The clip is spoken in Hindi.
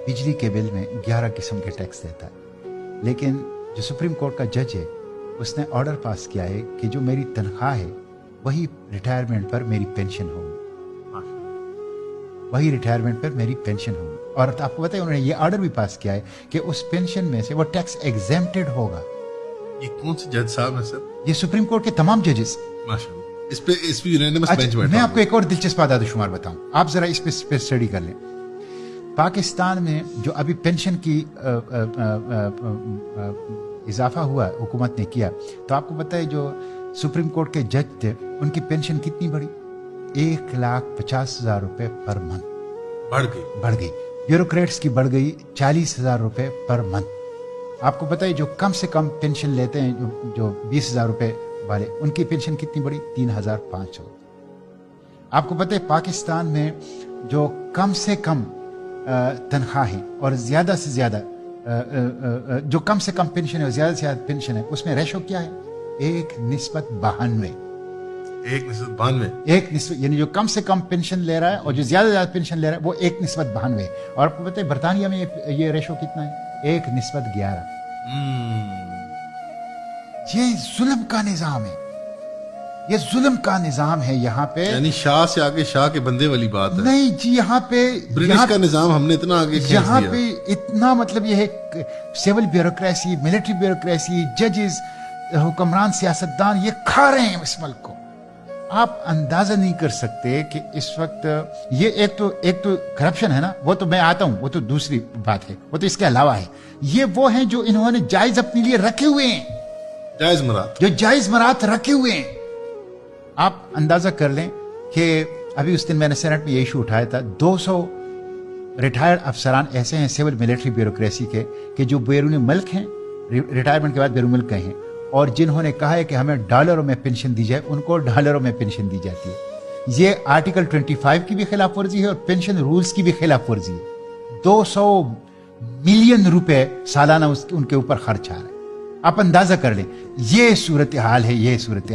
बिजली के बिल में 11 किस्म के टैक्स देता है, लेकिन जो सुप्रीम कोर्ट का जज है उसने ऑर्डर पास किया है कि जो मेरी तनख्वाह है वही रिटायरमेंट पर मेरी पेंशन होगी, वही रिटायरमेंट पर मेरी पेंशन होगी। और आपको बताइए उन्होंने ये ऑर्डर भी पास किया है कि उस पेंशन में से वो टैक्स एग्जेम्प्टेड होगा। ये कौन से जज साहब है सर? ये सुप्रीम कोर्ट के तमाम जजेस। माशाल्लाह। इस पे यूनानिमस बेंच बैठा। मैं आपको एक और दिलचस्प आदादशुमार बताऊं, आप जरा इस पे स्टडी कर लें। पाकिस्तान में जो अभी पेंशन की इजाफा हुआ हुकूमत ने किया, तो आपको पता है जो सुप्रीम कोर्ट के जज थे उनकी पेंशन कितनी बढ़ी? 1,50,000 रुपए पर मंथ बढ़ गई। ब्यूरोक्रेट्स की बढ़ गई 40,000 रुपए पर मंथ। आपको पता है जो कम से कम पेंशन लेते हैं, जो 20,000 रुपए वाले, उनकी पेंशन कितनी बढ़ी? 3,500। आपको पता है पाकिस्तान में जो कम से कम तनख्वाह है और ज्यादा से ज्यादा जो कम से कम पेंशन है और ज्यादा से ज्यादा पेंशन है, उसमें रेशो क्या है? 1:92। 1:92 यानी जो कम से कम पेंशन ले रहा है और जो ज्यादा से ज्यादा पेंशन ले रहा है वो 1:92। और आपको पता है बरतानिया में ये रेशो कितना है? 1:11। ये जुल्म का निजाम है, ये जुल्म का निजाम है यहाँ पे। यानी शाह से आगे शाह के बंदे वाली बात है। नहीं जी, यहाँ पे ब्रिटिश का निजाम हमने इतना आगे खींच दिया। यहाँ पे इतना मतलब ये है सिविल ब्यूरोक्रेसी, मिलिट्री ब्यूरोक्रेसी, जजेस, हुक्मरान, सियासतदान ये खा रहे हैं इस मुल्क को। आप अंदाजा नहीं कर सकते कि इस वक्त ये एक तो करप्शन है ना, वो तो मैं आता हूं, वो तो दूसरी बात है, वो तो इसके अलावा है। ये वो हैं जो इन्होंने जायज अपने लिए रखे हुए हैं, जो जायज मरात रखे हुए हैं। आप अंदाजा कर लें कि अभी उस दिन मैंने सेनेट में ये इशू उठाया था, 200 रिटायर्ड अफसरान ऐसे हैं सिविल मिलिट्री ब्यूरोक्रेसी के कि जो बैरून मुल्क हैं, रिटायरमेंट के बाद बैरून मुल्क गए हैं, और जिन्होंने कहा है कि हमें डॉलरों में पेंशन दी जाए, उनको डॉलरों में पेंशन दी जाती है। ये आर्टिकल 25 की भी खिलाफ वर्जी है और पेंशन रूल्स की भी खिलाफ वर्जी है। 200 मिलियन रुपए सालाना उनके ऊपर खर्च आ रहा है। आप अंदाजा कर लें, ये सूरत हाल है, ये सूरत हाल।